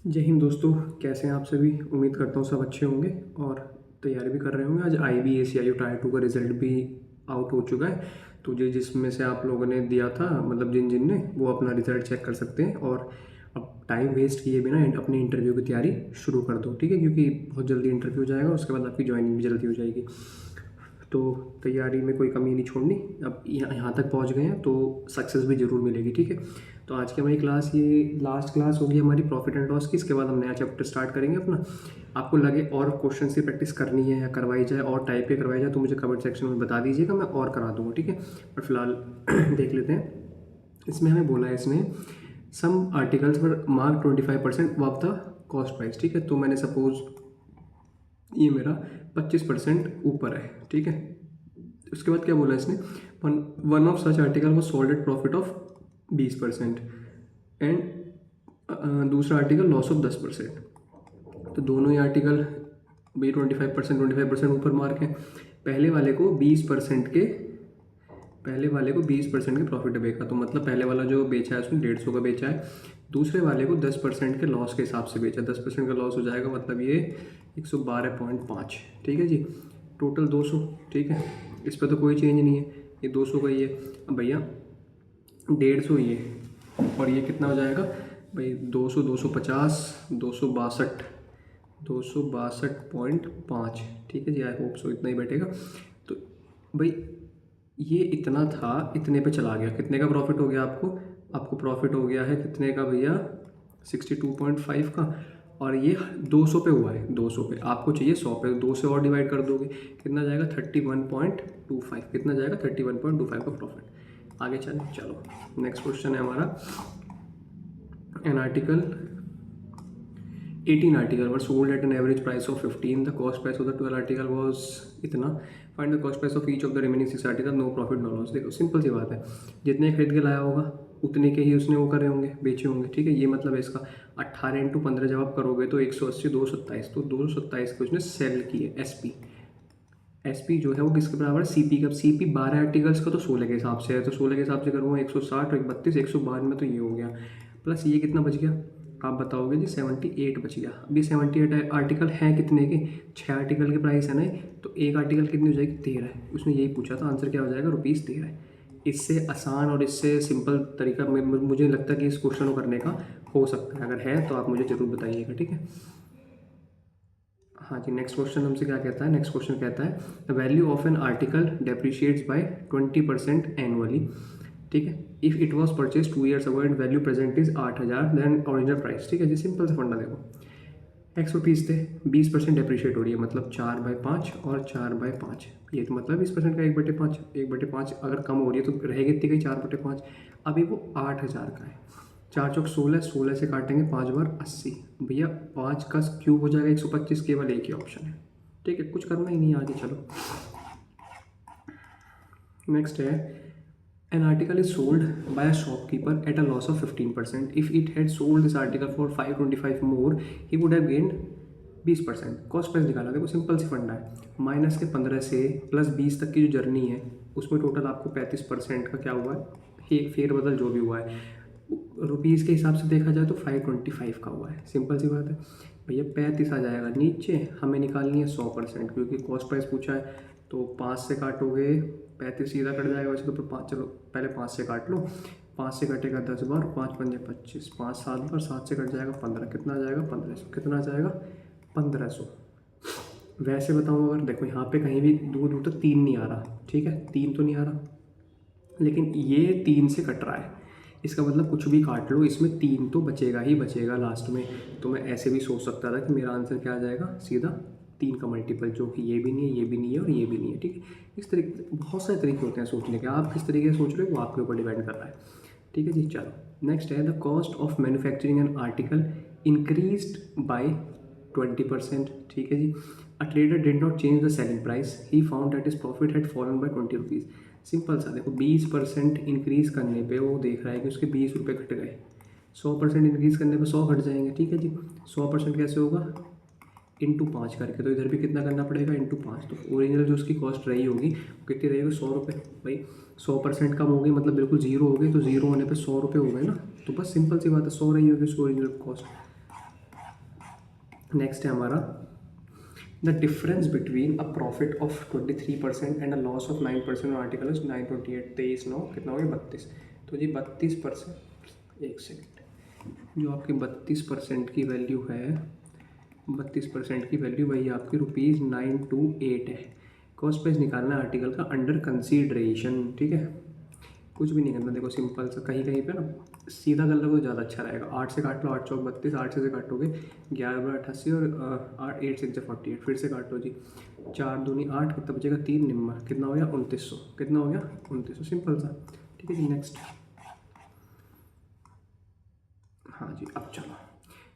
जय हिंद दोस्तों, कैसे हैं आप सभी। उम्मीद करता हूँ सब अच्छे होंगे और तैयारी भी कर रहे होंगे। आज IBACIU टायर 2 का रिजल्ट भी आउट हो चुका है। तो जिसमें से आप लोगों ने दिया था, मतलब जिन जिन ने, वो अपना रिजल्ट चेक कर सकते हैं और अब टाइम वेस्ट किए बिना अपने इंटरव्यू की तैयारी शुरू कर दो, ठीक है। क्योंकि बहुत जल्दी इंटरव्यू हो जाएगा, उसके बाद आपकी ज्वाइनिंग भी जल्दी हो जाएगी। तो तैयारी में कोई कमी नहीं छोड़नी। अब यहाँ तक पहुँच गए हैं तो सक्सेस भी ज़रूर मिलेगी, ठीक है। तो आज की हमारी क्लास, ये लास्ट क्लास होगी हमारी प्रॉफिट एंड लॉस की। इसके बाद हम नया चैप्टर स्टार्ट करेंगे अपना। आपको लगे और क्वेश्चन की प्रैक्टिस करनी है या करवाई जाए और टाइप के करवाई जाए तो मुझे कमेंट सेक्शन में बता दीजिएगा, मैं और करा दूँगा, ठीक है। बट फिलहाल देख लेते हैं। इसमें हमें बोला है, इसने सम आर्टिकल्स पर mark 25% of the cost price, ठीक है। तो मैंने सपोज ये मेरा 25% ऊपर है, ठीक है। उसके बाद क्या बोला इसने, one of such article was sold at profit of 20% and दूसरा आर्टिकल लॉस ऑफ 10%। तो दोनों ही आर्टिकल भाई 25% ऊपर मार्क है। पहले वाले को 20% के प्रॉफिट बेचा, तो मतलब पहले वाला जो बेचा है उसने 150 का बेचा है। दूसरे वाले को 10% के लॉस के हिसाब से बेचा। 10% का लॉस हो जाएगा, मतलब ये 112.5, ठीक है जी। टोटल 200, ठीक है। इस पर तो कोई चेंज नहीं है, ये 200 का ही है। अब भैया 150 ये और ये कितना हो जाएगा भाई, 200, 250, 262.5, ठीक है जी। आई होप सो इतना ही बैठेगा। तो भाई ये इतना था, इतने पे चला गया। कितने का प्रॉफिट हो गया आपको प्रॉफिट हो गया है कितने का भैया, 62.5 का। और ये 200 पे हुआ है, 200 पे। आपको चाहिए 100 पे, 2 से और डिवाइड कर दोगे, कितना जाएगा 31.25। कितना जाएगा 31.25 का प्रॉफिट। आगे चलो नेक्स्ट क्वेश्चन है हमारा। An article 18 article were sold at an average price of 15। The cost price of the 12 article was इतना। Find the cost price of each of the remaining 6 article, no profit no loss. देखो simple सी बात है, जितने खरीद के लाया होगा उतने के ही उसने वो करे होंगे, बेचे होंगे, ठीक है। ये मतलब है इसका। 18 इंटू 15 जब आप करोगे तो 180, 227, तो 227 के उसने सेल किए। एसपी जो है वो किसके बराबर है, सीपी का। सीपी 12 आर्टिकल्स का तो 16 के हिसाब से है, तो 16 के हिसाब से करूँगा 160 और 32, 152 में तो ये हो गया। प्लस ये कितना बच गया, आप बताओगे जी, 78 बच गया। अभी 78 आर्टिकल हैं कितने के, 6 आर्टिकल के प्राइस है ना, तो एक आर्टिकल कितनी हो जाएगी, 13 है। उसने यही पूछा था, आंसर क्या हो जाएगा, ₹13। इससे आसान और इससे सिंपल तरीका मुझे लगता है कि इस क्वेश्चन को करने का हो सकता है। अगर है तो आप मुझे ज़रूर बताइएगा, ठीक है। हाँ जी, नेक्स्ट क्वेश्चन हमसे क्या कहता है। नेक्स्ट क्वेश्चन कहता है the value of an article depreciates by 20% annually, ठीक है। If it was purchase 2 years ago and value present is 8,000 then original price, ठीक है जी। सिंपल से फंडा देखो, ₹X थे, 20% डेप्रिशिएट हो रही है, मतलब 4/5 और 4/5। ये तो मतलब 20% का 1/5, 1/5 अगर कम हो रही है तो रहेगी इतनी गई 4/5। अभी वो 8,000 का है। 4 चौक 16, 16 से काटेंगे 5 बार 80। भैया 5 का क्यूब हो जाएगा 125। केवल एक ही ऑप्शन है, ठीक है। कुछ करना ही नहीं, आगे चलो। नेक्स्ट है, an article is sold by a shopkeeper at a loss of 15%. If it had sold this article for 525 more, he would have gained 20%। Cost price निकाला। देखो सिंपल सी फंडा है, माइनस के 15 से प्लस 20 तक की जो जर्नी है उसमें टोटल आपको 35% का क्या हुआ है, एक फेरबदल जो भी हुआ है रुपीज़ के हिसाब से देखा जाए तो 525 का हुआ है। सिंपल सी बात है भैया, 35 आ जाएगा नीचे। हमें निकालनी है 100%, क्योंकि कॉस्ट प्राइस पूछा है। तो 5 से काटोगे 35 सीधा कट जाएगा वैसे तो 5, चलो पहले 5 से काट लो। 5 से कटेगा 10 बार, 5 पंजे 25, 5 7 बार, 7 से कट जाएगा 15। कितना आ जाएगा 1500। कितना आ जाएगा 1500। वैसे बताऊँ अगर, देखो यहाँ पे कहीं भी दूर दूर तक 3 नहीं आ रहा, ठीक है, 3 तो नहीं आ रहा, लेकिन ये 3 से कट रहा है। इसका मतलब कुछ भी काट लो, इसमें 3 तो बचेगा ही बचेगा लास्ट में। तो मैं ऐसे भी सोच सकता था कि मेरा आंसर क्या आ जाएगा, सीधा 3 का मल्टीपल, जो कि ये भी नहीं है, ये भी नहीं है और ये भी नहीं है, ठीक है। इस तरीके बहुत सारे तरीके होते हैं सोचने के। आप किस तरीके से सोच रहे हो वो आपके ऊपर डिपेंड कर रहा है, ठीक है जी। चलो नेक्स्ट है, the cost of manufacturing an article increased by 20%, ठीक है जी। A trader did not change the selling price, he found that his profit had fallen by 20 rupees. Simple सा देखो, 20% इंक्रीज़ करने पे वो देख रहा है कि उसके 20 रुपये घट गए। 100% इंक्रीज़ करने पे 100 घट जाएंगे, ठीक है जी। 100% कैसे होगा, इंटू 5 करके। तो इधर भी कितना करना पड़ेगा, इंटू 5। तो ओरिजिनल जो उसकी कॉस्ट रही होगी वो कितनी रहेगी, 100 रुपये। भाई 100% कम हो गई, मतलब बिल्कुल जीरो हो गई, तो जीरो होने पे 100 रुपये हो गए ना। तो बस सिंपल सी बात है, 100 रही होगी उसकी ओरिजिनल कॉस्ट। नेक्स्ट है हमारा the difference between a profit of 23% and a loss of 9% article is 928, 23 9 कितना हो गया 32। तो जी 32%, एक सेकेंड, जो आपकी 32% की वैल्यू है, 32% की वैल्यू वही आपकी ₹928 है। कॉस्ट प्राइस निकालना है आर्टिकल का अंडर कंसीडरेशन, ठीक है। कुछ भी नहीं करना, देखो सिंपल सा, कहीं कहीं पे ना सीधा कर लोगे तो ज़्यादा अच्छा रहेगा। 8 से काट लो, 8 चौक 32, 8 से काटोगे 11 बड़ा 88 और 8 8 6 48, फिर से काट लो जी, 4 दूनी 8, कितना बचेगा 3 निम्मा, कितना हो गया 2900, कितना हो गया 2900, सिंपल सा, ठीक है जी। नेक्स्ट, हाँ जी, अब चलो,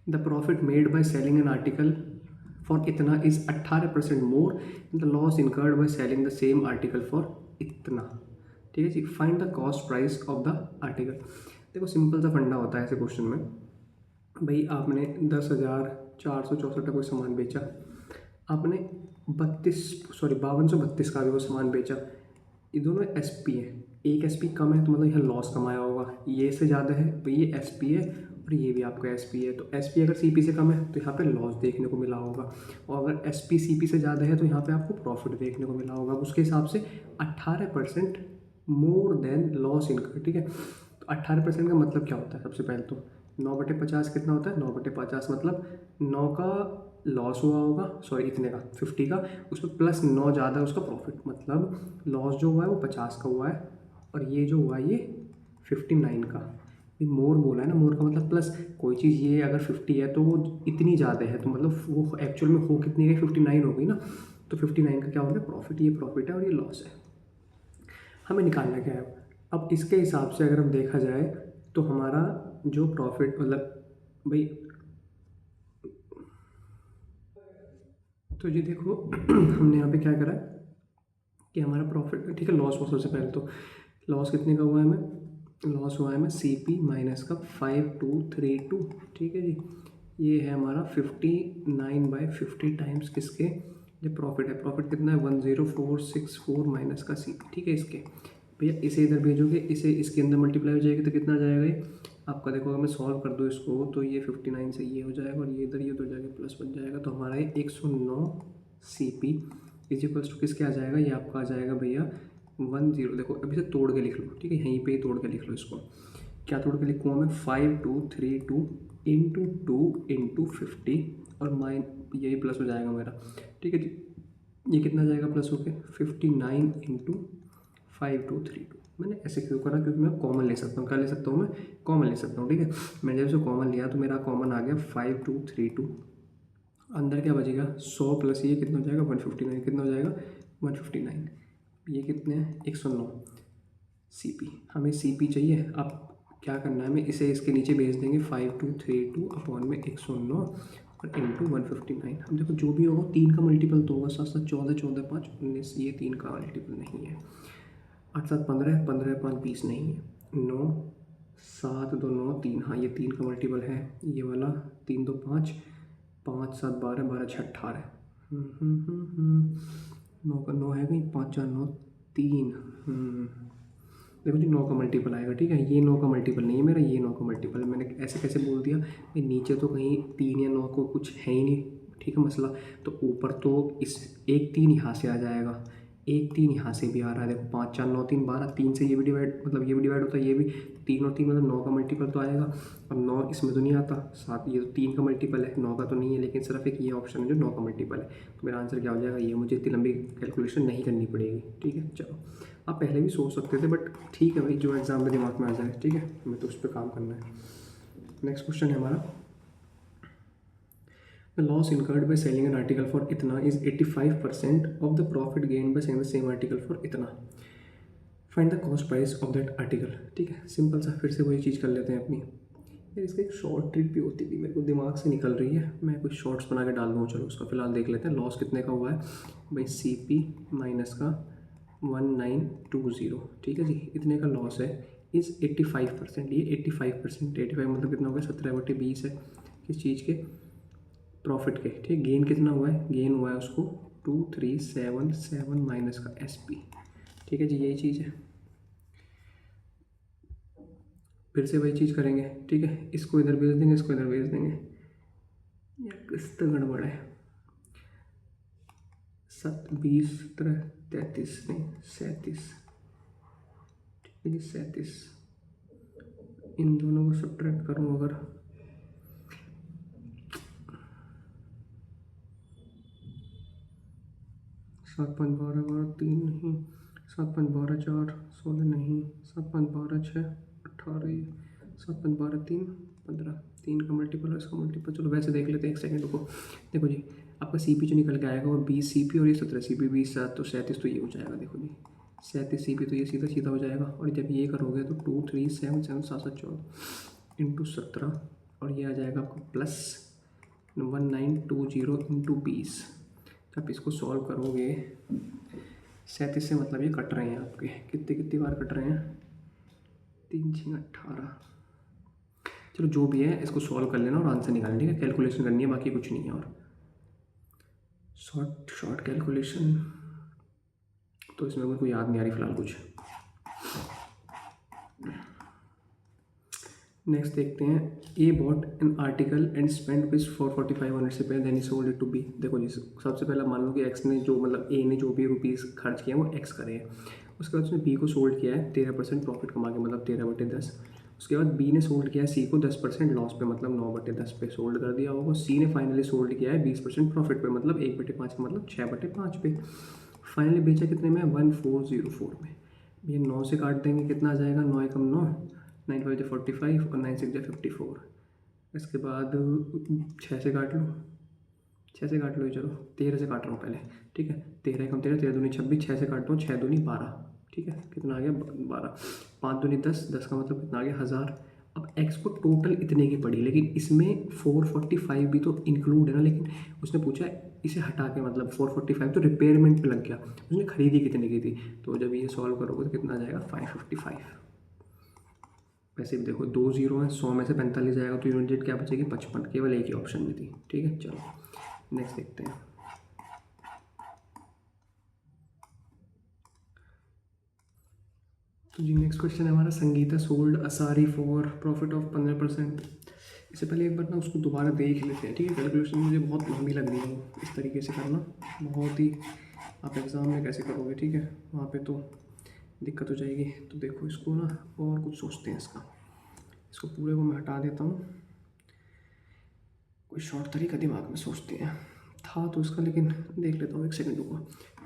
the profit made by selling an article for इतना is 18% more the loss incurred by selling the same article for इतना, ठीक है जी। Find the cost price of the article. देखो सिंपल सा फंडा होता है ऐसे क्वेश्चन में, भाई आपने 10,464 का कोई सामान बेचा, आपने 5232 का भी वो सामान बेचा, ये दोनों एस पी है, एक एस पी कम है तो मतलब यहाँ लॉस कमाया होगा, ये से ज़्यादा है तो ये एस पी है और ये भी आपका एस पी है, तो एस पी अगर सी पी से कम है तो यहाँ पे लॉस देखने को मिला होगा, और अगर एस पी सी पी से ज़्यादा है तो यहाँ पे आपको प्रॉफिट देखने को मिला होगा। उसके हिसाब से 18% मोर देन लॉस इनकम, ठीक है। तो 18% का मतलब क्या होता है, सबसे पहले तो 9/50 कितना होता है, 9/50 मतलब 9 का लॉस हुआ होगा, सॉरी इतने का 50 का, उसमें प्लस 9 ज़्यादा है उसका प्रॉफिट, मतलब लॉस जो हुआ है वो 50 का हुआ है और ये जो हुआ है ये 59 का। ये मोर बोला है ना, मोर का मतलब प्लस, कोई चीज़ ये अगर 50 है तो वो इतनी ज़्यादा है तो मतलब वो एक्चुअल में हो कितनी गई, 59 हो गई ना, तो 59 का क्या हो गया प्रॉफिट, ये प्रॉफिट है और ये लॉस है। हमें निकालना क्या है अब, इसके हिसाब से अगर हम देखा जाए तो हमारा जो प्रॉफिट मतलब भाई, तो ये देखो हमने यहाँ पे क्या करा कि हमारा प्रॉफिट, ठीक है, लॉस हुआ सबसे पहले तो, लॉस कितने का हुआ है हमें, लॉस हुआ है हमें सी पी माइनस का 5232, ठीक है जी। ये है हमारा 59/50 टाइम्स किसके, ये प्रॉफिट है, प्रॉफिट कितना है 10464 माइनस का सी पी, ठीक है। इसके भैया इसे इधर भेजोगे, इसे इसके अंदर मल्टीप्लाई हो जाएगी तो कितना आ जाएगा ये आपका, देखो अगर मैं सॉल्व कर दूँ इसको तो ये 59 से ये हो जाएगा और ये इधर ये उधर जाके प्लस बन जाएगा, तो हमारा ये 109 C P is equals to किसके आ जाएगा, ये आपका आ जाएगा भैया 10, देखो अभी से तोड़ के लिख लो, ठीक है, यहीं पे ही तोड़ के लिख लो इसको, क्या तोड़ के लिखूँ मैं, 5232 इंटू 2 इंटू 50 और माइन, यही प्लस हो जाएगा मेरा, ठीक है जी। ये कितना जाएगा प्लस होके 59 इंटू 5232, मैंने ऐसे क्यों करा, क्योंकि मैं कॉमन ले सकता हूँ, क्या ले सकता हूँ मैं, कॉमन ले सकता हूँ, ठीक है। मैंने जब इसे कॉमन लिया तो मेरा कॉमन आ गया 5232, अंदर क्या बचेगा 100 प्लस ये कितना हो जाएगा 159, कितना हो जाएगा 159, ये कितने हैं 109 सी पी, हमें सी पी चाहिए। अब क्या करना है, हमें इसे इसके नीचे भेज देंगे 5232 अपॉन में 109 और इंटू 159। अब देखो जो भी होगा 3 का मल्टीपल तो होगा, 7 7 14 14 5 19, ये 3 का मल्टीपल नहीं है, 8 7 15 15 5 20 नहीं है, 9 7 2 9 3, हाँ ये 3 का मल्टीपल है, ये वाला 3 2 5 5 7 12 12 6 18, 9 का 9 है कहीं, 5 4 9 3, देखो जी 9 का मल्टीपल आएगा, ठीक है, ये 9 का मल्टीपल नहीं है मेरा, ये 9 का मल्टीपल है, मैंने ऐसे कैसे बोल दिया, ये नीचे तो कहीं 3 या 9 को कुछ है ही नहीं, ठीक है मसला, तो ऊपर तो इस एक 3 यहाँ से आ जाएगा, एक 3 यहाँ से भी आ रहा है, देखो 5 4 9 3 12, 3 से ये भी डिवाइड, मतलब ये भी डिवाइड होता है, ये भी 3 और 3 मतलब 9 का मल्टीपल तो आएगा, अब 9 इसमें तो नहीं आता, साथ ये तो 3 का मल्टीपल है, 9 का तो नहीं है, लेकिन सिर्फ एक ये ऑप्शन है जो 9 का मल्टीपल है, तो मेरा आंसर क्या हो जाएगा, ये मुझे इतनी लंबी कैलकुलेशन नहीं करनी पड़ेगी, ठीक है। चलो आप पहले भी सोच सकते थे बट ठीक है भाई, जो एग्ज़ाम में दिमाग में आ जाए, ठीक है, हमें तो उस पर काम करना है। नेक्स्ट क्वेश्चन है हमारा, the loss incurred by selling an article for इतना is 85% of the profit gain by selling the same article for इतना, find the cost price of that article, ठीक है। सिंपल सा फिर से वही चीज़ कर लेते हैं अपनी, यार इसका एक शॉर्ट ट्रिक भी होती थी, मेरे को दिमाग से निकल रही है, मैं कुछ शॉर्ट्स बना के डाल दूँ, चलो उसका फिलहाल देख लेते हैं। लॉस कितने का हुआ है भाई, सी पी माइनस का 1920, ठीक है जी, इतने का लॉस है, इज़ 85%, ये 85%, 85 मतलब कितना हो गया 17/20 है, किस चीज़ के, प्रॉफिट के, ठीक है। गेन कितना हुआ है, गेन हुआ है उसको 2377 माइनस का एस पी, ठीक है जी, यही चीज़ है, फिर से वही चीज़ करेंगे, ठीक है, इसको इधर भेज देंगे, इसको इधर भेज देंगे, या किस्त गड़बड़ है। 20, 17, 33 नहीं 37, ठीक है जी 37। इन दोनों को सब्ट्रैक्ट करूँ अगर, 7, 5, 12, 12, 3 नहीं, 7, 5, 12, 4, 16 नहीं, 7, 5, 12, 6, 18, 7, 5, 12, 3, 15, 3 का मल्टीपल है इसका मल्टीपल। चलो वैसे देख लेते हैं, एक सेकंड को। देखो जी, आपका CP जो निकल के आएगा वो 20 CP और ये 17 CP, 20 7 तो 37, तो ये हो जाएगा। देखो जी 37 CP, तो ये सीधा सीधा हो जाएगा। और जब ये करोगे तो 2, 3, 7, 7, 7, 7, 14 इंटू 17, और ये आ जाएगा आपको प्लस 1920 इंटू 20। जब इसको सॉल्व करोगे, 37 से मतलब ये कट रहे हैं आपके, कितने कितनी बार कट रहे हैं, 3, 6, 18। चलो जो भी है इसको सॉल्व कर लेना और आंसर निकालना, ठीक है। कैलकुलेशन करनी है, बाकी कुछ नहीं है। और शॉर्ट कैलकुलेशन तो इसमें मेरे को याद नहीं आ रही फिलहाल कुछ। नेक्स्ट देखते हैं, A bought an article and spend which for 4500 से पहले then he sold it to B. देखो जी, सबसे पहले मान लो कि एक्स ने जो मतलब ए ने जो भी रुपीज़ खर्च किया वो एक्स करे हैं। उसके बाद उसने बी को सोल्ड किया है 13% प्रॉफिट कमा के, मतलब 13/10। उसके बाद बी ने सोल्ड किया है सी को 10% लॉस पे, मतलब 9/10 पे सोल्ड कर दिया होगा। सी ने फाइनली सोल्ड किया है 20% प्रॉफिट पे, मतलब 1/5 का मतलब 6/5 पे। फाइनली बेचा कितने में, 1404 में। ये 9 से काट देंगे, कितना आ जाएगा, 9 एकम 9, 9 5 45 और 9 6 54। इसके बाद 6 से काट लो, 6 से काट लो, चलो 13 से काट रहा हूँ पहले, ठीक है। 13 एकम 13, 13 दूनी 26, 6 से काटता हूँ, 6 दूनी 12, ठीक है। कितना आ गया, 12, 5 दूनी 10, 10 का मतलब कितना आ गया, 1000। अब एक्स को टोटल इतने की पड़ी, लेकिन इसमें 445 भी तो इंक्लूड है ना। लेकिन उसने पूछा इसे हटा के, मतलब 445 तो रिपेयरमेंट पे लग गया, उसने खरीदी कितने की थी। तो जब ये सॉल्व करोगे तो कितना आ जाएगा, 555। वैसे भी देखो 2 0 है, 100 में से 45 जाएगा तो यूनिट क्या बचेगी, 55। केवल एक ही ऑप्शन में थी, ठीक है। चलो नेक्स्ट देखते हैं। तो जी नेक्स्ट क्वेश्चन है हमारा, Sangeeta sold a sari for profit of 15%। इससे पहले एक बार ना उसको दोबारा देख लेते हैं, ठीक है। कैलकुलेशन मुझे बहुत लंबी लग रही है, इस तरीके से करना बहुत ही, आप एग्ज़ाम में कैसे करोगे, ठीक है, वहाँ पे तो दिक्कत हो जाएगी। तो देखो इसको ना और कुछ सोचते हैं इसको पूरे को मैं हटा देता हूँ, कोई शॉर्ट तरीका दिमाग में सोचते हैं। था तो इसका, लेकिन देख लेता हूँ, एक सेकंड को।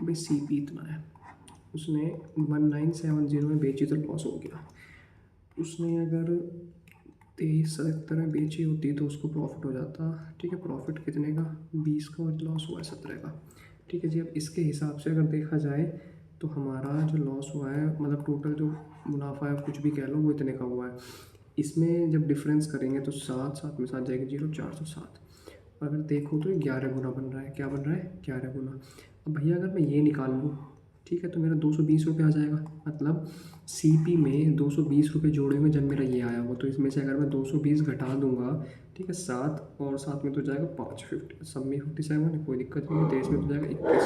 भाई CP इतना है, उसने 1970 में बेची तो लॉस हो गया। उसने अगर 2370 में बेची होती तो उसको प्रॉफिट हो जाता, ठीक है। प्रॉफिट कितने का, 20 का, और लॉस हुआ है 17 का, ठीक है जी। अब इसके हिसाब से अगर देखा जाए तो हमारा जो लॉस हुआ है, मतलब टोटल जो मुनाफा है कुछ भी कह लो, वो इतने का हुआ है। इसमें जब डिफरेंस करेंगे तो 7 7 में 7 जाएगी 0, 407। अगर देखो तो 11 गुना बन रहा है, क्या बन रहा है, 11 गुना। अब भैया अगर मैं ये निकाल लूँ, ठीक है, तो मेरा 220 रुपये आ जाएगा। मतलब CP में 220 रुपये जोड़ेंगे जब मेरा ये आया हो, तो इसमें से अगर मैं 220 घटा दूंगा, ठीक है, 7 और 7 में तो जाएगा 5, 50 सब में 57 है, कोई दिक्कत नहीं है। 23 में तो जाएगा 21,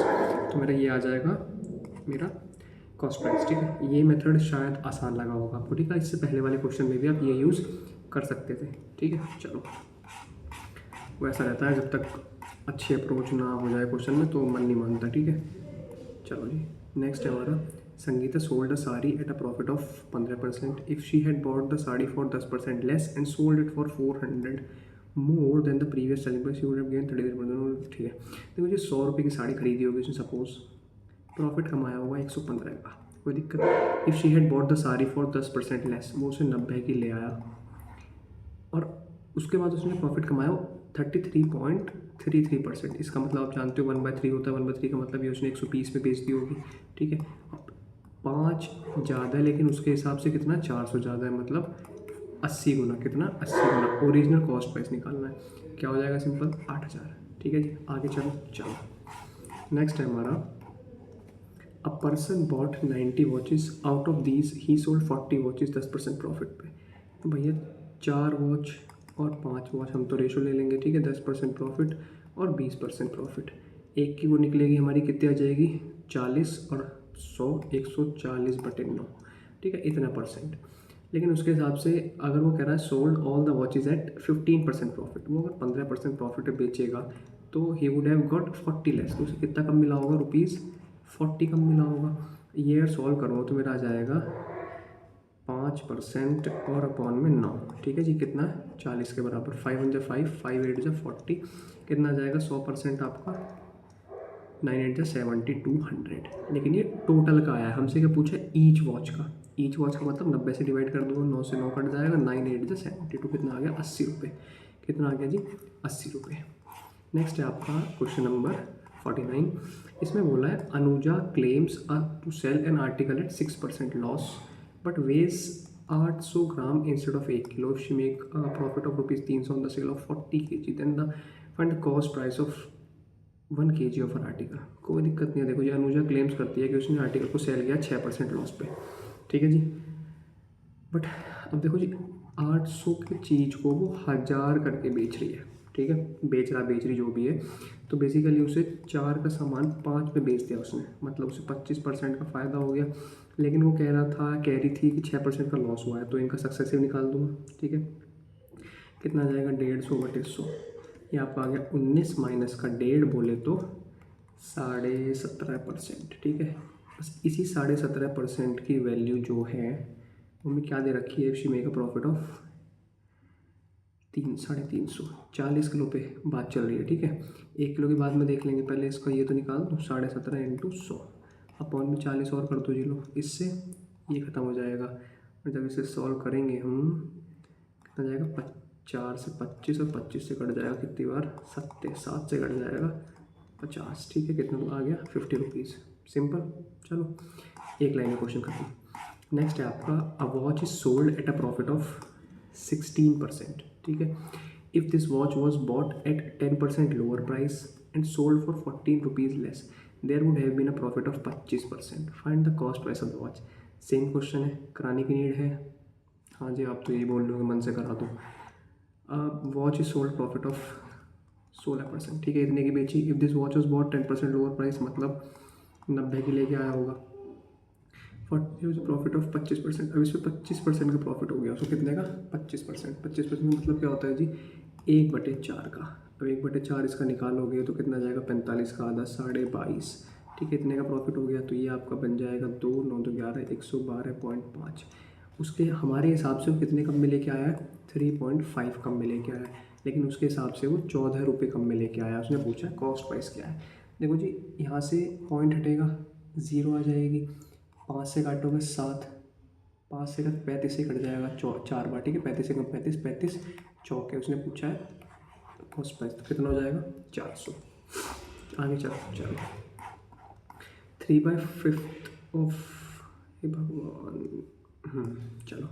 तो मेरा ये आ जाएगा मेरा कॉस्ट प्राइस, ठीक है। ये मेथड शायद आसान लगा होगा आपको, ठीक है। इससे पहले वाले क्वेश्चन में भी आप ये यूज़ कर सकते थे, ठीक है। चलो वैसा रहता है, जब तक अच्छी अप्रोच ना हो जाए क्वेश्चन में तो मन नहीं मानता, ठीक है। चलो जी नेक्स्ट है हमारा, Sangeeta sold a sari eight a profit of 15%। If she had bought the sari for 10% less and sold it for 400 more than the previous selling price, she would have gain 33%, ठीक है। देखो जी 100 रुपये की साड़ी खरीदी होगी उसने, सपोज प्रॉफिट कमाया होगा 115 का, कोई दिक्कत नहीं। If she had bought the sari for 10% less, वो उसे 90 की ले आया, और उसके बाद उसने प्रॉफिट कमाया 33.33%। इसका मतलब आप जानते हो 1/3 होता है, 1/3 का मतलब ये उसने 120 में बेच दी होगी, ठीक है। अब 5 ज़्यादा है, लेकिन उसके हिसाब से कितना, 400 ज़्यादा है, मतलब 80 गुना, कितना, 80 गुना। ओरिजिनल कॉस्ट प्राइस निकालना है, क्या हो जाएगा, सिंपल 8000, ठीक है जी। आगे चलो नेक्स्ट है हमारा, a person bought 90 watches, out of these he sold 40 watches 10% profit पे। तो भैया 4 वॉच और 5 वॉच हम तो रेशो ले लेंगे, ठीक है। 10% प्रॉफिट और 20% प्रॉफिट, एक की वो निकलेगी हमारी, कितनी आ जाएगी, 40 और 100, 140/9, ठीक है, इतना परसेंट। लेकिन उसके हिसाब से अगर वो कह रहा है sold all the watches at 15% profit, वो अगर 15% प्रॉफिट बेचेगा तो he would have got 40 less, तो उसे कितना कम मिला होगा, ₹40 कम मिला होगा। ये अगर सॉल्व करूँगा तो मेरा आ जाएगा 5% और अपॉन में 9, ठीक है जी, कितना 40 के बराबर, 5 × 5, 5 8 40, कितना आ जाएगा 100% आपका 9 8 70, 200। लेकिन ये टोटल का आया है, हमसे क्या पूछा है, ईच वॉच का। ईच वॉच का मतलब 90 से डिवाइड कर दूँगा, 9 से 9 कट जाएगा, 9 8 72, कितना आ गया 80 रुपये। कितना आ गया जी 80 रुपये। नेक्स्ट है आपका क्वेश्चन नंबर 49। इसमें बोला है Anuja claims to sell an article at 6% loss but weighs 800 gram instead of 1 kilo. She make profit of ₹300 on the sale of 40 kg, then the find the cost price of 1 kg of an article. कोई दिक्कत नहीं है। देखो जी, Anuja claims करती है कि उसने article को सेल किया 6% लॉस पे, ठीक है जी। बट अब देखो जी, 800 की चीज़ को वो 1000 करके बेच रही है, ठीक है, बेच रही जो भी है। तो बेसिकली उसे 4 का सामान 5 में बेच दिया उसने, मतलब उसे 25% का फ़ायदा हो गया। लेकिन वो कह रही थी कि 6% का लॉस हुआ है, तो इनका सक्सेसिव निकाल दूंगा, ठीक है। कितना आ जाएगा 150/100, ये आपका आ गया 19 माइनस का 1.5 बोले तो 17.5%, ठीक है। बस इसी 17.5% की वैल्यू जो है वो क्या दे रखी है, she make a profit of 350, 40 kilo पे बात चल रही है, ठीक है। 1 किलो की बाद में देख लेंगे, पहले इसका ये तो निकाल दो, 17.5 × 100 अपॉन में 40 और कर दो जी लो, इससे ये ख़त्म हो जाएगा। और जब इसे सॉल्व करेंगे हम, कितना जाएगा 4 से 25 और 25 से कट जाएगा कितनी बार 7 से कट जाएगा 50, ठीक है। कितना आ गया 50 रुपीज़, सिंपल। चलो एक लाइन में क्वेश्चन करते हैं। नेक्स्ट है आपका a watch is sold at a profit of 16%, ठीक है। If this watch was bought at 10% lower price and sold for 14 rupees less, there would have been a profit of 25%। Find the cost price of the watch. Same question है, कराने की need है। हाँ जी, आप तो यही बोल रहे हो मन से करा दो। Watch is sold profit of 16%, ठीक है, इतने की बेची। If this watch was bot 10% lower price, मतलब 90 की लेके आया होगा। प्रॉफिट ऑफ 25%, अब इसमें 25% का प्रॉफिट हो गया, उसको कितने का 25%। 25% मतलब क्या होता है जी 1/4 का। अब 1/4 इसका निकालोगे तो कितना जाएगा 45 का आधा 22.5, ठीक है, इतने का प्रॉफिट हो गया। तो ये आपका बन जाएगा 2 9 2 11 112.5। उसके हमारे हिसाब से वो कितने कम में लेके आया है 3.5 कम में लेके आया है, लेकिन उसके हिसाब से वो 14 रुपये कम में लेके आया। उसने पूछा कॉस्ट प्राइस क्या है। देखो जी, यहाँ से पॉइंट हटेगा 0 आ जाएगी, 5 से काटोगे 7, 5 से 35 से कट जाएगा 4 बार, ठीक है। 35 से कम 35, 35 चौके। उसने पूछा है कॉस्ट प्राइस, तो कितना हो जाएगा 400। आगे चलो 3/5 ऑफ, भगवान, चलो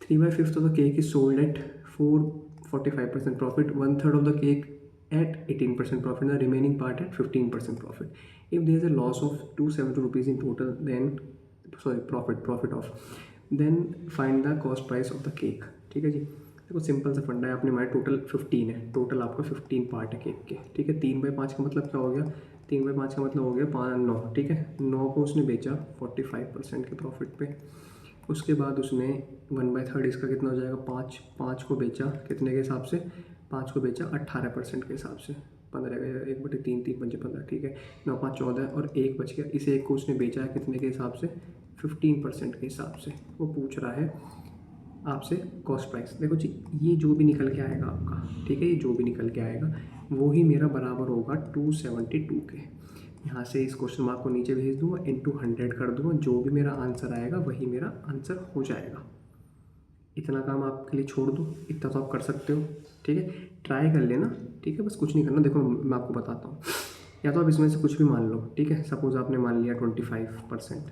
3/5 of the cake is sold eight 45% profit, 1/3 of the cake at 18% profit, and the remaining part at 15% profit. If there is a loss of 270 rupees in total, then profit of, then find the cost price of the cake, ठीक है जी। देखो सिंपल सा फंडा है, आपने हमारे total 15 है, टोटल आपका 15 पार्ट है केक के, ठीक है। 3/5 का मतलब क्या हो गया, 3/5 का मतलब हो गया 9, ठीक है। 9 को उसने बेचा 45% के प्रॉफिट पे। उसके बाद उसने 1/3 इसका कितना हो जाएगा 5 को बेचा कितने के हिसाब से, 5 को बेचा 18% के हिसाब से, 15 का 1/3, 3 पंजे 15, ठीक है। 9 5 14 और 1 बच गया। इसे 1 को उसने बेचा है कितने के हिसाब से 15% के हिसाब से। वो पूछ रहा है आपसे कॉस्ट प्राइस। देखो जी, ये जो भी निकल के आएगा आपका, ठीक है, ये जो भी निकल के आएगा वो ही मेरा बराबर होगा 272 के। यहाँ से इस क्वेश्चन मार्क को नीचे भेज दूंगा, इंटू 100 कर दूंगा, जो भी मेरा आंसर आएगा वही मेरा आंसर हो जाएगा। इतना काम आपके लिए छोड़ दूँ, इतना तो आप कर सकते हो, ठीक है। ट्राई कर लेना, ठीक है, बस कुछ नहीं करना। देखो मैं आपको बताता हूँ, या तो आप इसमें से कुछ भी मान लो, ठीक है। सपोज़ आपने मान लिया 25%,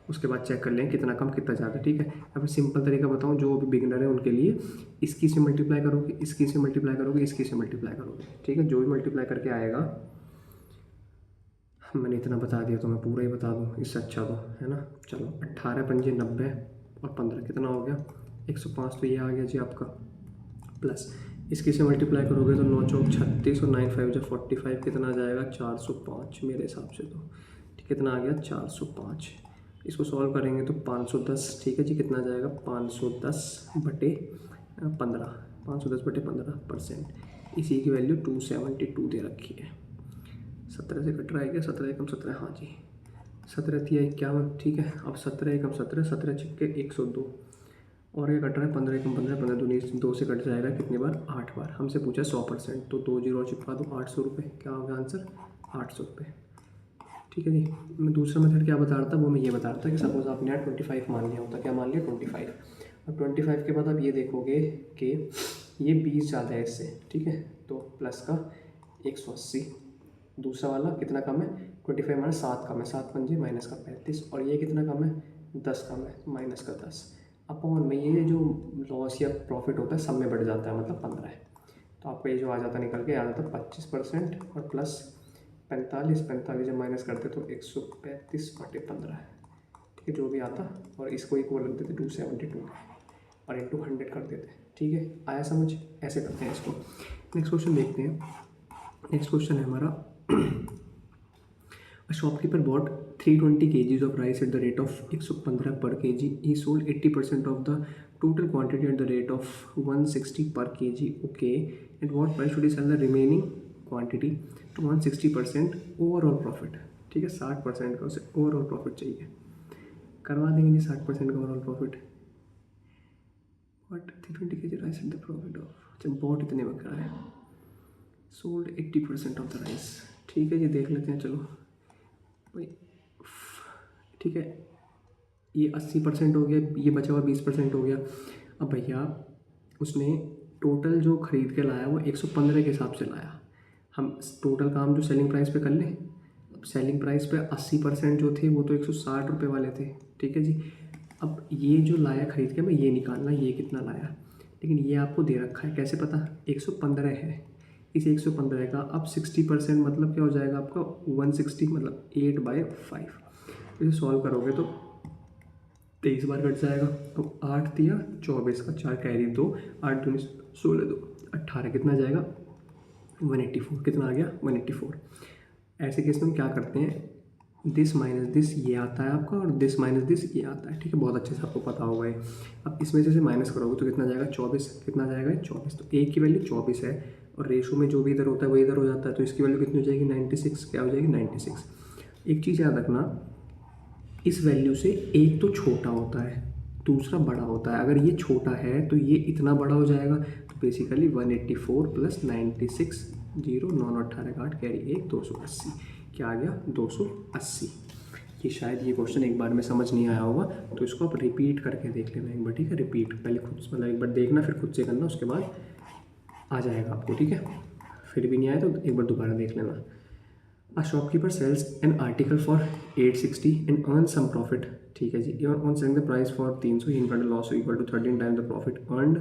उसके बाद चेक कर लें कितना कम कितना ज़्यादा, ठीक है। अब सिंपल तरीका बताऊँ, जो भी बिगिनर है उनके लिए, इसकी से मल्टीप्लाई करोगे, इसकी से मल्टीप्लाई करोगे, इसकी से मल्टीप्लाई करोगे, ठीक है। जो भी मल्टीप्लाई करके आएगा, मैंने इतना बता दिया तो मैं पूरा ही बता दूँ, इससे अच्छा तो है ना। चलो 18 पंजे 90 और 15 कितना हो गया 105, तो ये आ गया जी आपका। प्लस इसकी से मल्टीप्लाई करोगे तो 9 चौक 36 और 9 5 45, कितना आ जाएगा 405 मेरे हिसाब से तो, ठीक, कितना आ गया 405। इसको सॉल्व करेंगे तो 510, ठीक है जी, कितना जाएगा 510/15, 510/15%। इसी की वैल्यू 272 दे रखी है। 17 से कट रहा है क्या, 17 एकम 17, हाँ जी, 17 थी 51, ठीक है। अब 17 एकम 17, 17 छिक्के 102, और ये कट रहा है 15 एकम 15, 15 दूनी 2 से कट जाएगा कितनी बार, 8 बार। हमसे पूछा 100%, तो 2 जीरो चिपका दो, 800 रुपये। क्या होगा आंसर, 800 रुपये, ठीक है जी। मैं दूसरा मेथड क्या बता रहा था, वो मैं ये बता रहा था कि सपोज़ आपने यार 25 मान लिया होता, क्या मान लिया 25। अब 25 के बाद आप ये देखोगे कि ये 20 ज़्यादा है इससे, ठीक है, तो प्लस का 180, दूसरा वाला कितना कम है 25 माइनस 7 कम है, 7 पंजे माइनस का 35, और ये कितना कम है 10 कम है, माइनस का 10 अपॉन में ये जो लॉस या प्रॉफिट होता है सब में बढ़ जाता है, मतलब 15 है। तो आपका ये जो आ जाता निकल के आ जाता 25% और प्लस 45 जब माइनस करते तो 135/15, ठीक है, जो भी आता, और इसको इक्वल रख देते 272 और इंटू 100 कर देते, ठीक है। आया समझ, ऐसे करते हैं इसको। नेक्स्ट क्वेश्चन देखते हैं। नेक्स्ट क्वेश्चन है हमारा, A shopkeeper bought 320 kgs of rice at the rate of 115 per kg. He sold 80% of the total quantity at the rate of 160 per kg. Okay. At what price should he sell the remaining quantity to 160% overall profit? ठीक है, 60% का उसे overall profit चाहिए, करवा देंगे जी 60% का overall profit. But 320 kg rice at the profit of, अच्छा bot इतने में करा है, सोल्ड 80% ऑफ द राइस, ठीक है जी, देख लेते हैं चलो भाई, ठीक है, ये 80% हो गया, ये बचा हुआ 20% हो गया। अब भैया उसने टोटल जो ख़रीद के लाया वो 115 के हिसाब से लाया। हम टोटल काम जो सेलिंग प्राइस पे कर लें। अब सेलिंग प्राइस पे 80% जो थे वो तो 160 रुपये वाले थे, ठीक है जी। अब ये जो लाया ख़रीद के, मैं ये निकालना ये कितना लाया, लेकिन ये आपको दे रखा है, कैसे पता, 115 है, इस 115 का अब 60% मतलब क्या हो जाएगा आपका 160, मतलब 8/5। इसे सॉल्व करोगे तो 23 बार कट जाएगा। अब 8 दिया 24 का 4 कैरी 2, 8 दूनी 16, 2 18, कितना जाएगा 184, कितना आ गया 184। ऐसे केस में हम क्या करते हैं, दिस माइनस दिस ये आता है आपका, और दिस माइनस दिस ये आता है, ठीक है, बहुत अच्छे से आपको पता होगा ये। अब इसमें से माइनस करोगे तो कितना जाएगा 24, कितना जाएगा 24, तो एक की वैल्यू 24 है, और रेशो में जो भी इधर होता है वो इधर हो जाता है, तो इसकी वैल्यू कितनी हो जाएगी 96, क्या हो जाएगी 96। एक चीज़ याद रखना, इस वैल्यू से एक तो छोटा होता है, दूसरा बड़ा होता है। अगर ये छोटा है तो ये इतना बड़ा हो जाएगा, तो बेसिकली 184 प्लस 96, 0 9 18 का 8 कैरी 1, 280, क्या आ गया 280। ये शायद ये क्वेश्चन एक बार में समझ नहीं आया होगा, तो इसको आप रिपीट करके देख लेना एक बार, ठीक है, रिपीट पहले खुद, मतलब एक बार देखना फिर खुद से करना, उसके बाद आ जाएगा आपको, ठीक है। फिर भी नहीं आया तो एक बार दोबारा देख लेना। A shopkeeper sells an article for 860 and earns some profit, ठीक है जी, on selling the price for 300 he incurred a loss equal to 13 times the profit earned,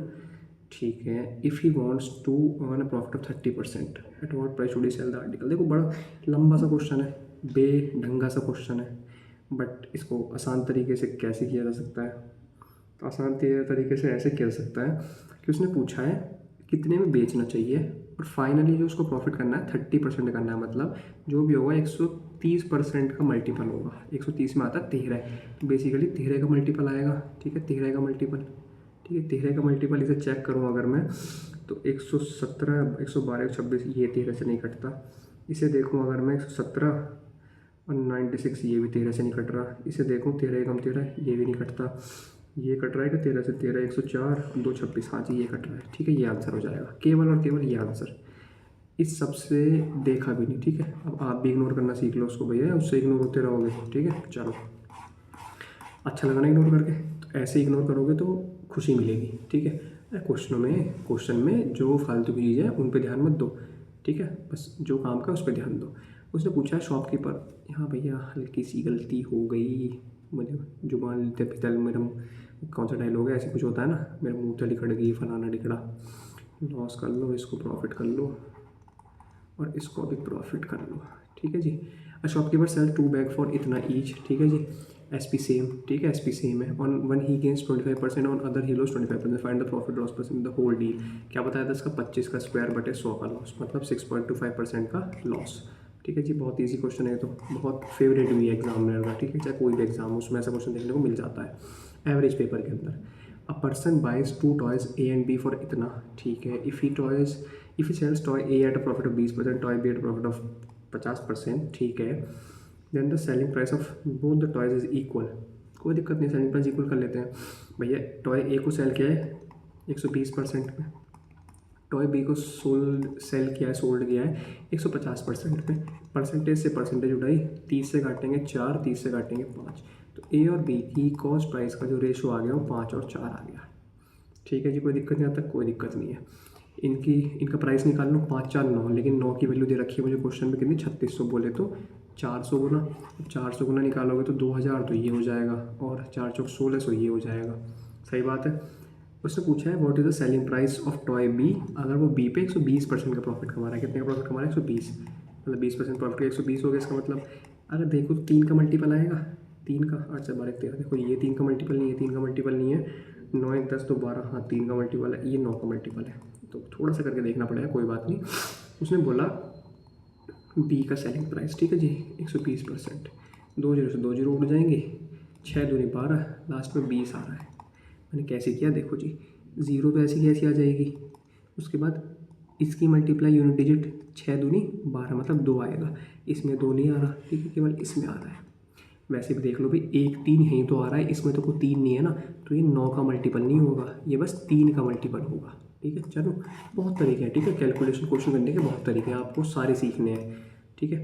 ठीक है। If he wants to earn a profit of 30%, at what price should he sell the article? देखो बड़ा लंबा सा question है, बेढंगा सा question है, but इसको आसान तरीके से कैसे किया जा सकता है, तो आसान तरीके से ऐसे किया जा सकता है कि उसने पूछा है कितने में बेचना चाहिए, और फाइनली जो उसको प्रॉफिट करना है 30% करना है, मतलब जो भी होगा 130% का मल्टीपल होगा। 130 में आता है 13, तो बेसिकली 13 का मल्टीपल आएगा, ठीक है, 13 का मल्टीपल, ठीक है, 13 का मल्टीपल। इसे चेक करूँ अगर मैं तो 117, 112, 126, ये 13 से नहीं कटता। इसे देखूँ अगर मैं 117 और 96, ये भी 13 से नहीं कट रहा। इसे देखूँ 13 एकम 13, ये भी नहीं कटता। ये कट रहा है कि 13 से 13, 104, 2 26, हाँ जी ये कट रहा है, ठीक है, ये आंसर हो जाएगा, केवल और केवल ये आंसर। इस सबसे देखा भी नहीं, ठीक है। अब आप भी इग्नोर करना सीख लो उसको भैया, उससे इग्नोर होते रहोगे, ठीक है। चलो, अच्छा लगा ना इग्नोर करके, तो ऐसे इग्नोर करोगे तो खुशी मिलेगी, ठीक है। क्वेश्चन में जो फालतू की चीज़ है उन पर ध्यान मत दो, ठीक है, बस जो काम का उस पर ध्यान दो। उसने पूछा शॉपकीपर, हाँ भैया हल्की सी गलती हो गई, मुझे जुबान लेते पितल, मेरा कौन सा डायलॉग है, ऐसे कुछ होता है ना, मेरा मुँह तली कट गई फलाना टिकड़ा, लॉस कर लो, इसको प्रॉफिट कर लो, और इसको भी प्रॉफिट कर लो, ठीक है जी। A shopkeeper sell 2 bag for इतना ईच, ठीक है जी। SP सेम, ठीक है, SP सेम है। On one he gains 25%, on other he loss 25%, find the profit loss percent the whole deal. क्या बताया था इसका 25 का स्क्वायर बटे 100 का लॉस, मतलब 6.25% का लॉस, ठीक है जी, बहुत इजी क्वेश्चन है, तो बहुत फेवरेट भी है एग्जामिनर का, ठीक है, चाहे कोई भी एग्जाम हो उसमें ऐसा क्वेश्चन देखने को मिल जाता है एवरेज पेपर के अंदर। A person buys two toys A and B for इतना, ठीक है, if he sells toy A at a profit of 20%, toy B at profit of 50%, ठीक है, then the selling price of both the toys is equal. कोई दिक्कत नहीं, selling price equal कर लेते हैं भैया। टॉय ए को सेल किया है 120% में, टॉय बी को सोल्ड किया है 150% में। परसेंटेज से परसेंटेज उठाई, 30 से काटेंगे 4, 30 से काटेंगे 5, तो ए और बी की कॉस्ट प्राइस का जो रेशो आ गया वो 5 और 4 आ गया। ठीक है जी, कोई दिक्कत नहीं, आता कोई दिक्कत नहीं है। इनका प्राइस निकाल लो, 5 4 9, लेकिन 9 की वैल्यू दे रखी है मुझे क्वेश्चन में कितनी, 3600 बोले तो 400 गुना, 400 गुना निकालोगे तो 2000, तो ये हो जाएगा, और 4 चौक 1600 ये हो जाएगा। सही बात है। उसने पूछा है what is the selling price of toy B, अगर वो बी पे 120% का प्रॉफिट कमा रहा है, कितने का प्रॉफिट कमा रहा है, 120, मतलब 20% प्रॉफिट का 120 हो गया। इसका मतलब अगर देखो तो 3 का मल्टीपल आएगा, 3 का, अच्छा 12 13, देखो ये 3 का मल्टीपल नहीं है, 3 का मल्टीपल नहीं है, 9 1 10 तो 12, हाँ 3 का मल्टीपल है, ये 9 का मल्टीपल है, तो थोड़ा सा करके देखना पड़ेगा, कोई बात नहीं। उसने बोला बी का सेलिंग प्राइस, ठीक है जी, 120%, 2 जीरो से 2 जीरो उड़ जाएंगे, 6 दूनी 12, लास्ट में 20 आ रहा है। मैंने कैसे किया देखो जी, ज़ीरो तो ऐसी कैसी आ जाएगी, उसके बाद इसकी मल्टीप्लाई यूनिट डिजिट, 6 दूनी 12, मतलब 2 आएगा, इसमें 2 नहीं आ रहा, ठीक है, केवल इसमें आ रहा है। वैसे भी देख लो भाई, 1 3 यहीं तो आ रहा है, इसमें तो कोई 3 नहीं है ना, तो ये 9 का मल्टीपल नहीं होगा, ये बस 3 का मल्टीपल होगा। ठीक है, चलो बहुत तरीके हैं, ठीक है, कैलकुलेशन क्वेश्चन करने के बहुत तरीके हैं, आपको सारे सीखने हैं। ठीक है,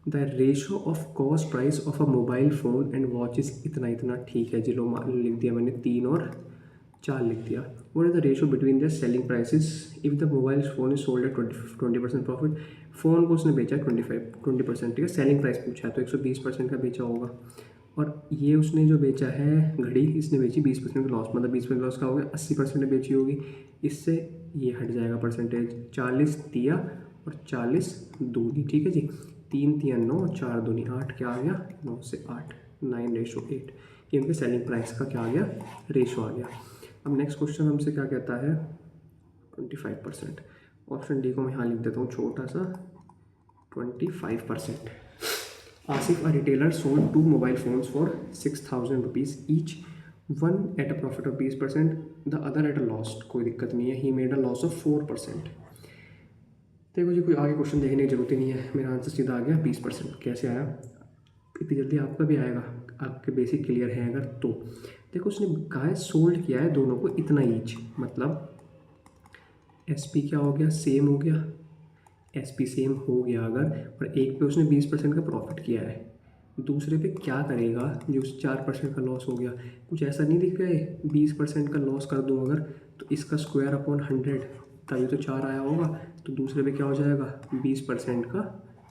the ratio of cost price of a mobile phone and watch is इतना इतना, ठीक है जी, लो लिख दिया मैंने, 3 और 4 लिख दिया। What is the ratio between the selling prices if the mobile phone is sold eight 20% profit. Phone को उसने बेचा 20%, ठीक है, सेलिंग प्राइस पूछा है तो 120% का बेचा होगा, और ये उसने जो बेचा है घड़ी, इसने बेची 20% लॉस, मतलब 20% लॉस का हो गया, 80% ने बेची होगी, इससे ये हट जाएगा परसेंटेज, 40 दिया और 40 दूनी, ठीक है जी, 3 3 9, 4 दूनी 8, क्या आ गया 9 से 8, 9:8, ये उनके सेलिंग प्राइस का क्या आ गया, रेशो आ गया। अब नेक्स्ट क्वेश्चन हमसे क्या कहता है, 25%, ऑप्शन डी को मैं यहाँ लिख देता हूँ छोटा सा, 25%। Asif a retailer sold 2 mobile phones for 6000 rupees each, one eight a profit of 20%, the other at a loss, कोई दिक्कत नहीं है, he made a loss of 4%। देखो जी, कोई आगे क्वेश्चन देखने की जरूरत ही नहीं है, मेरा आंसर सीधा आ गया 20%। कैसे आया, इतनी जल्दी आपका भी आएगा, आपके बेसिक क्लियर है अगर तो। देखो उसने कहा है सोल्ड किया है दोनों को इतना ईच, मतलब एस पी क्या हो गया, सेम हो गया, एस पी सेम हो गया अगर, और एक पे उसने 20% का प्रॉफिट किया है, दूसरे पे क्या करेगा जो 4% का लॉस हो गया, कुछ ऐसा नहीं दिख रहा है, 20% का लॉस कर दूँ अगर, तो इसका स्क्वायर अपॉन 100, तभी तो 4 आया होगा, तो दूसरे पे क्या हो जाएगा 20% का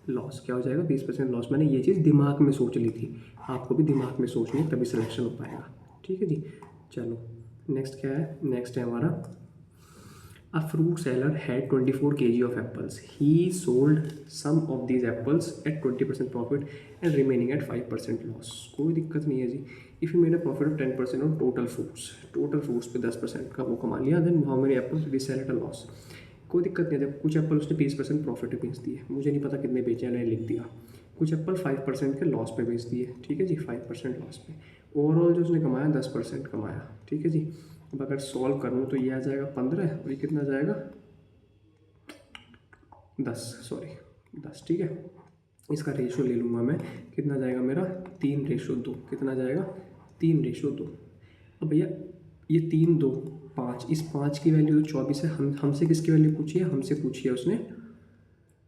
लॉस, क्या हो जाएगा 20% लॉस। मैंने ये चीज़ दिमाग में सोच ली थी, आपको भी दिमाग में सोचनी है तभी सिलेक्शन हो पाएगा। ठीक है जी, चलो नेक्स्ट क्या है, नेक्स्ट है हमारा, a fruit seller had 24 kg of apples. He sold some of these apples at 20% profit and remaining at 5% loss. कोई दिक्कत नहीं है जी। If he made a profit of 10% on total fruits पे 10% का वो कमा लिया, then how many apples did he sell at a loss? कोई दिक्कत नहीं है, कुछ एप्पल उसने 20% प्रॉफिट पे बेच दिए, मुझे नहीं पता कितने बेचे, मैंने लिख दिया। कुछ एप्पल 5% के लॉस पे बेच दिए, ठीक है जी, 5% लॉस पे। ओवरऑल जो उसने कमाया 10% कमाया, ठीक है जी। अब अगर सॉल्व करूँ तो ये आ जाएगा 15, और ये कितना जाएगा 10, ठीक है। इसका रेशो ले लूँगा मैं, कितना जाएगा मेरा 3:2, कितना जाएगा 3:2। अब भैया ये 3 2 5, इस 5 की वैल्यू तो 24 है, हमसे किसकी वैल्यू पूछी है, हमसे पूछी है उसने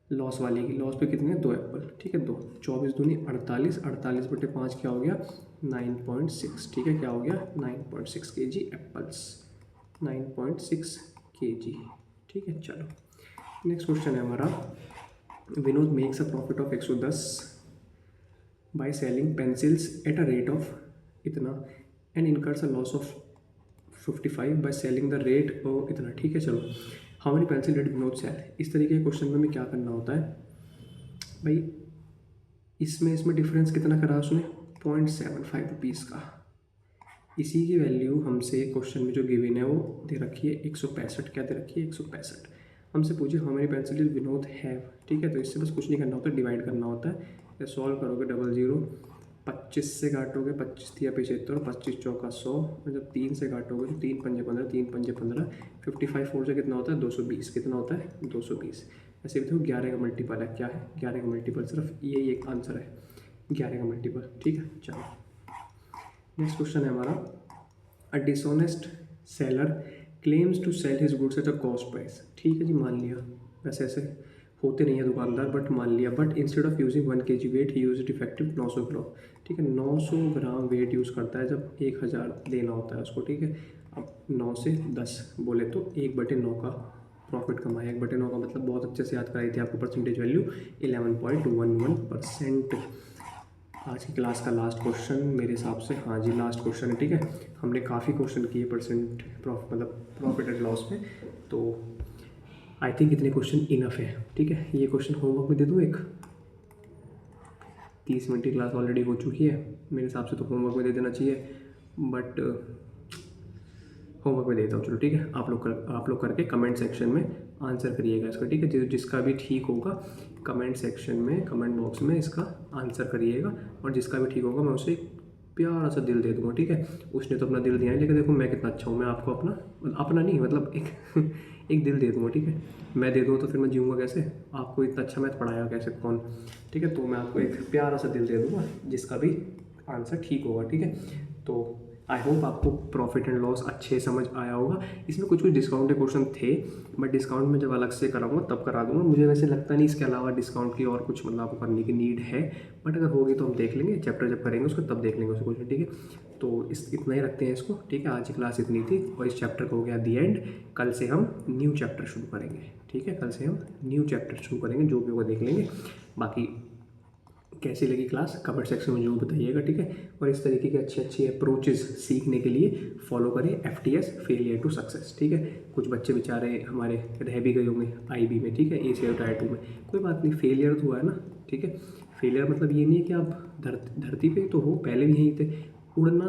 लॉस वाले की, लॉस पे कितने हैं 2 एप्पल, ठीक है 2, 24 दूनी 48, 48/5 क्या हो गया 9.6, ठीक है, क्या हो गया 9.6 kg एप्पल्स, 9.6 kg, ठीक है। चलो नेक्स्ट क्वेश्चन है हमारा, Vinod makes a profit of 110 by selling pencils at a rate of इतना and incurs a loss of 55 by selling the rate इतना, ठीक है। चलो how many pencil did Vinod sell, इस तरीके के क्वेश्चन में क्या करना होता है भाई, इसमें डिफरेंस कितना करा उसने 0.75 रुपीज़ का, इसी की वैल्यू हमसे क्वेश्चन में जो गिवन है वो दे रखी है 165, क्या दे रखी है 165। हमसे पूछे how many pencil did Vinod have, ठीक है। तो इससे बस कुछ नहीं करना होता, डिवाइड करना होता है। या सॉल्व करोगे 00, 25 से काटोगे, 25 दिया 75, 25 चौका 100, मतलब 3 से काटोगे तो 3 पंजे 15, 3 पंजे 15, 55 4 से कितना होता है 220, कितना होता है 220। ऐसे भी देखो 11 का मल्टीपल है, क्या है 11 का मल्टीपल, सिर्फ यही एक आंसर है 11 का मल्टीपल, ठीक है। चलो नेक्स्ट क्वेश्चन है हमारा, a dishonest seller claims to sell his goods at a cost price, ठीक है जी, मान लिया। वैसे ऐसे होते नहीं है दुकानदार, बट मान लिया, but instead of using 1 kg weight he use defective 900 gram, ठीक है। 900 ग्राम वेट यूज़ करता है जब 1000 देना होता है उसको, ठीक है। अब 9 से 10 बोले तो 1/9 का प्रॉफिट कमाया। 1/9 का मतलब बहुत अच्छे से याद कराई थी आपको, परसेंटेज वैल्यू 11.11%। आज की क्लास का लास्ट क्वेश्चन मेरे हिसाब से, हाँ जी लास्ट क्वेश्चन है, ठीक है। हमने काफ़ी क्वेश्चन किए परसेंट मतलब प्रॉफिट एंड लॉस में, तो आई थिंक इतने क्वेश्चन इनफ है, ठीक है। ये क्वेश्चन होमवर्क में दे दूँ एक, 30 मिनट की क्लास ऑलरेडी हो चुकी है मेरे हिसाब से, तो होमवर्क में दे देना चाहिए, बट होमवर्क में देता हूँ, चलो ठीक है। आप लोग करके कमेंट सेक्शन में आंसर करिएगा इसका, ठीक है। जिसका भी ठीक होगा कमेंट सेक्शन में, कमेंट बॉक्स में इसका आंसर करिएगा, और जिसका भी ठीक होगा मैं उसे एक प्यारा सा दिल दे दूँगा, ठीक है। उसने तो अपना दिल दिया है, लेकिन देखो मैं कितना अच्छा हूँ, मैं आपको अपना नहीं मतलब एक एक दिल दे दूँगा, ठीक है। मैं दे दूँ तो फिर मैं जीऊँगा कैसे, आपको इतना अच्छा मैथ पढ़ाएगा कैसे कौन, ठीक है। तो मैं आपको एक प्यारा सा दिल दे दूँगा जिसका भी आंसर ठीक होगा, ठीक है। तो आई होप आपको प्रॉफिट एंड लॉस अच्छे समझ आया होगा। इसमें कुछ डिस्काउंट के क्वेश्चन थे, बट डिस्काउंट में जब अलग से कराऊंगा तब करा दूंगा। मुझे वैसे लगता नहीं इसके अलावा डिस्काउंट की और कुछ मतलब आपको करने की नीड है, बट अगर होगी तो हम देख लेंगे, चैप्टर जब करेंगे उसको तब देख लेंगे उसको क्वेश्चन, ठीक है। तो इतना ही रखते हैं इसको, ठीक है। आज की क्लास इतनी थी और इस चैप्टर का हो गया दी एंड। कल से हम न्यू चैप्टर शुरू करेंगे, ठीक है। कल से हम न्यू चैप्टर शुरू करेंगे, जो भी होगा देख लेंगे। बाकी कैसी लगी क्लास कमेंट सेक्शन में जरूर बताइएगा, ठीक है। और इस तरीके की अच्छी अच्छी अप्रोचेस सीखने के लिए फॉलो करें FTS फेलियर टू सक्सेस, ठीक है। कुछ बच्चे बेचारे हमारे रह भी गए होंगे IB में, ठीक है, ACI Tier 2 में, कोई बात नहीं, फेलियर तो हुआ है ना, ठीक है। फेलियर मतलब ये नहीं है कि आप धरती पे तो हो, पहले भी यहीं थे। उड़ना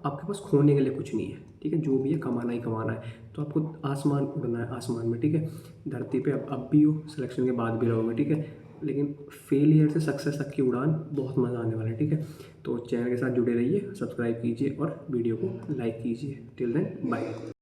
आपके पास खोने के लिए कुछ नहीं है, ठीक है। जो भी है कमाना ही कमाना है, तो आपको आसमान उड़ना है, आसमान में, ठीक है। धरती पे अब भी हो, सिलेक्शन के बाद भी रहोगे, ठीक है। लेकिन फेलियर से सक्सेस तक की उड़ान बहुत मज़ा आने वाला है, ठीक है। तो चैनल के साथ जुड़े रहिए, सब्सक्राइब कीजिए और वीडियो को लाइक कीजिए। Till then bye.